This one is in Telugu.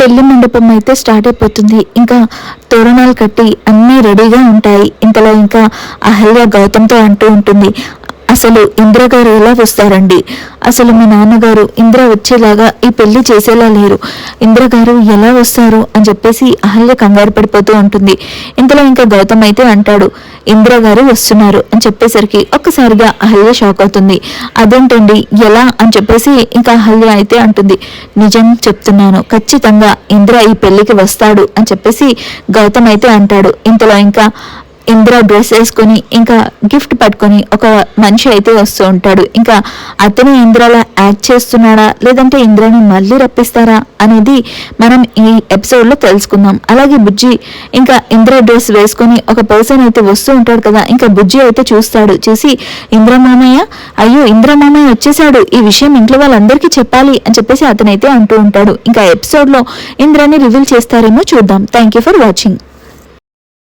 పెళ్లి మండపం అయితే స్టార్ట్ అయిపోతుంది. ఇంకా తోరణాలు కట్టి అన్నీ రెడీగా ఉంటాయి. ఇంతలో ఇంకా అహల్య గౌతమ్తో అంటూ ఉంటుంది, అసలు ఇంద్ర గారు ఎలా వస్తారండి? అసలు మీ నాన్నగారు ఇంద్ర వచ్చేలాగా ఈ పెళ్లి చేసేలా లేరు. ఇంద్ర గారు ఎలా వస్తారు అని చెప్పేసి అహల్య కంగారు పడిపోతూ ఉంటుంది. ఇంతలో ఇంకా గౌతమ్ అయితే అంటాడు, ఇంద్ర గారు వస్తున్నారు అని చెప్పేసరికి ఒక్కసారిగా అహల్య షాక్ అవుతుంది. అదేంటండి ఎలా అని చెప్పేసి ఇంకా అహల్య అయితే అంటుంది, నిజం చెప్తున్నాను, ఖచ్చితంగా ఇంద్ర ఈ పెళ్లికి వస్తాడు అని చెప్పేసి గౌతమ్ అయితే అంటాడు. ఇంతలో ఇంకా ఇంద్ర డ్రెస్ వేసుకొని ఇంకా గిఫ్ట్ పట్టుకొని ఒక మనిషి అయితే వస్తూ ఉంటాడు. ఇంకా అతను ఇంద్రలా యాక్ట్ చేస్తున్నాడా లేదంటే ఇంద్రని మళ్ళీ రప్పిస్తారా అనేది మనం ఈ ఎపిసోడ్లో తెలుసుకుందాం. అలాగే బుజ్జి ఇంకా ఇంద్ర డ్రెస్ వేసుకొని ఒక పర్సన్ అయితే వస్తూ ఉంటాడు కదా, ఇంకా బుజ్జి అయితే చూస్తాడు. చూసి ఇంద్ర మామయ్య, అయ్యో ఇంద్ర మామయ్య వచ్చేసాడు, ఈ విషయం ఇంట్లో వాళ్ళందరికీ చెప్పాలి అని చెప్పేసి అతనైతే అంటూ ఉంటాడు. ఇంకా ఎపిసోడ్లో ఇంద్రని రివీల్ చేస్తారేమో చూద్దాం. Thank you for watching.